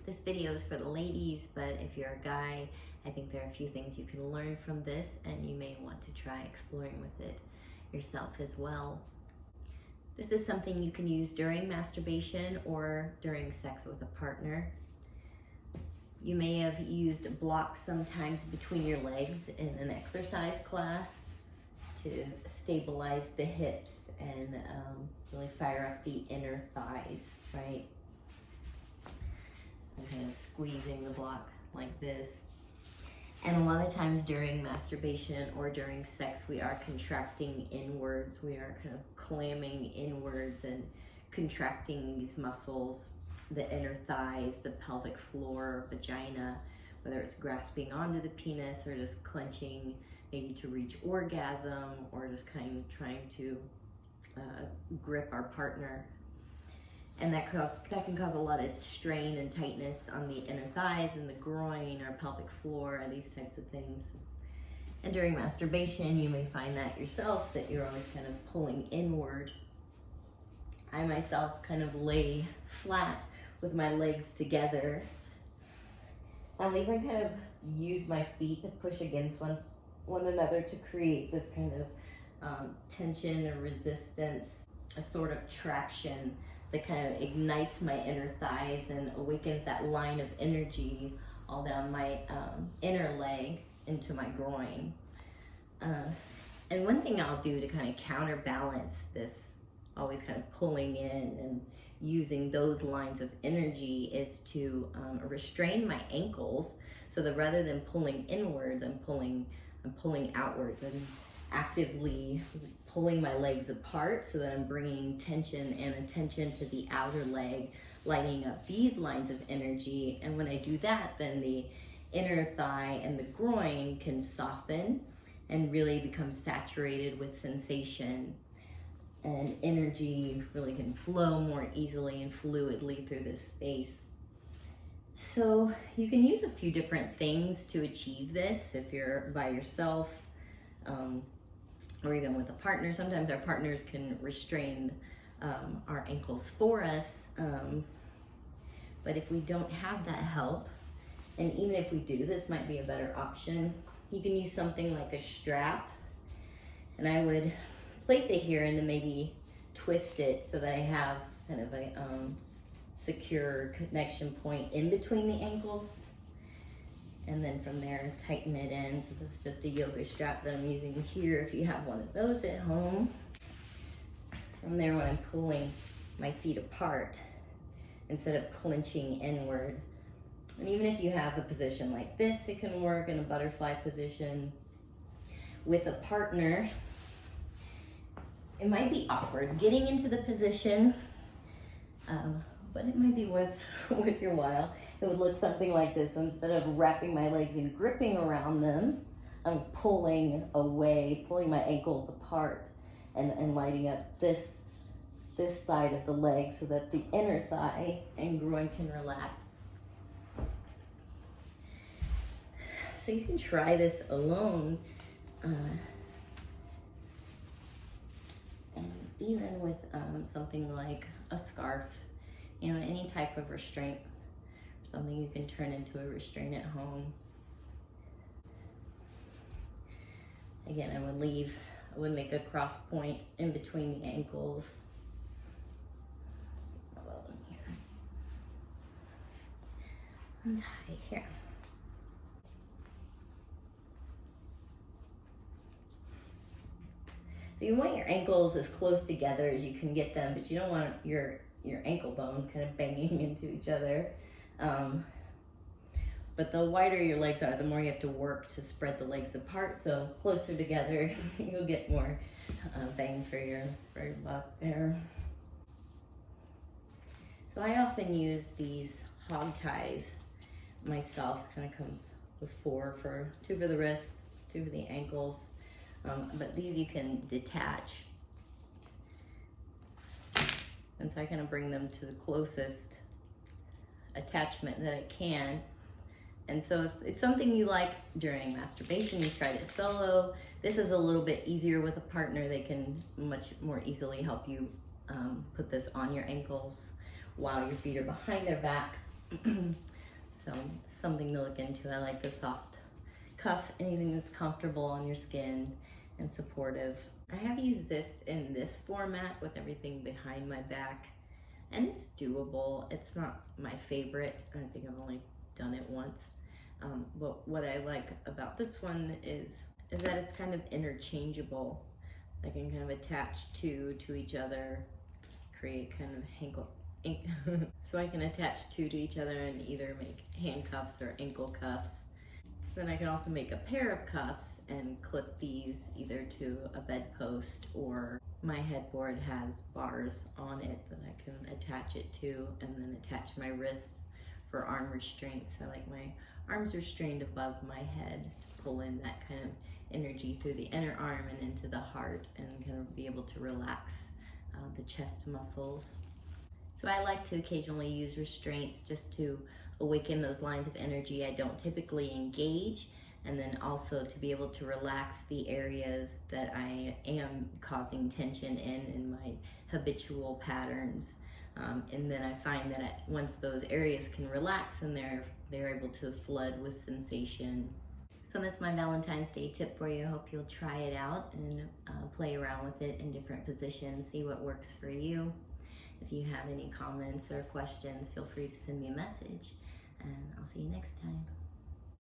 This video is for the ladies, but if you're a guy, I think there are a few things you can learn from this, and you may want to try exploring with it yourself as well. This is something you can use during masturbation or during sex with a partner. You may have used blocks sometimes between your legs in an exercise class to stabilize the hips and really fire up the inner thighs, right? I'm kind of squeezing the block like this. And a lot of times during masturbation or during sex, we are contracting inwards. We are kind of clamming inwards and contracting these muscles, the inner thighs, the pelvic floor, vagina, whether it's grasping onto the penis or just clenching maybe to reach orgasm, or just kind of trying to grip our partner. And that can cause a lot of strain and tightness on the inner thighs and the groin or pelvic floor, these types of things. And during masturbation, you may find that yourself, that you're always kind of pulling inward. I myself kind of lay flat with my legs together. I'll even kind of use my feet to push against one another to create this kind of tension or resistance, a sort of traction that kind of ignites my inner thighs and awakens that line of energy all down my inner leg into my groin. And one thing I'll do to kind of counterbalance this always kind of pulling in and using those lines of energy is to restrain my ankles, so that rather than pulling inwards, I'm pulling outwards and actively pulling my legs apart, so that I'm bringing tension and attention to the outer leg, lighting up these lines of energy. And when I do that, then the inner thigh and the groin can soften and really become saturated with sensation, and energy really can flow more easily and fluidly through this space. So you can use a few different things to achieve this if you're by yourself, or even with a partner. Sometimes our partners can restrain our ankles for us, but if we don't have that help, and even if we do, this might be a better option. You can use something like a strap, and I would place it here and then maybe twist it so that I have kind of a secure connection point in between the ankles. And then from there, tighten it in. So this is just a yoga strap that I'm using here, if you have one of those at home. From there, when I'm pulling my feet apart, instead of clenching inward. And even if you have a position like this, it can work in a butterfly position. With a partner, it might be awkward getting into the position, but it might be worth your while. It would look something like this. So instead of wrapping my legs and gripping around them, I'm pulling away, pulling my ankles apart and lighting up this side of the leg so that the inner thigh and groin can relax. So you can try this alone, and even with something like a scarf, any type of restraint, something you can turn into a restraint at home. Again, I would make a cross point in between the ankles. Untie here. So you want your ankles as close together as you can get them, but you don't want your ankle bones kind of banging into each other. But the wider your legs are, the more you have to work to spread the legs apart. So closer together, you'll get more bang for your buck there. So I often use these hog ties myself. Kind of comes with two for the wrists, 2 for the ankles. But these you can detach. And so I kind of bring them to the closest attachment that I can. And so if it's something you like during masturbation, you tried it solo. This is a little bit easier with a partner. They can much more easily help you put this on your ankles while your feet are behind their back. So something to look into. I like the soft cuff, anything that's comfortable on your skin and supportive. I have used this in this format with everything behind my back, and it's doable. It's not my favorite. I think I've only done it once. But what I like about this one is that it's kind of interchangeable. I can kind of attach two to each other, create kind of hankle. So I can attach two to each other and either make handcuffs or ankle cuffs. So then I can also make a pair of cuffs and clip these either to a bedpost, or my headboard has bars on it that I can attach it to, and then attach my wrists for arm restraints. I like my arms restrained above my head to pull in that kind of energy through the inner arm and into the heart, and kind of be able to relax the chest muscles. So I like to occasionally use restraints just to awaken those lines of energy I don't typically engage, and then also to be able to relax the areas that I am causing tension in my habitual patterns. And then I find that once those areas can relax, and they're able to flood with sensation. So that's my Valentine's Day tip for you. I hope you'll try it out and play around with it in different positions, see what works for you. If you have any comments or questions, feel free to send me a message, and I'll see you next time.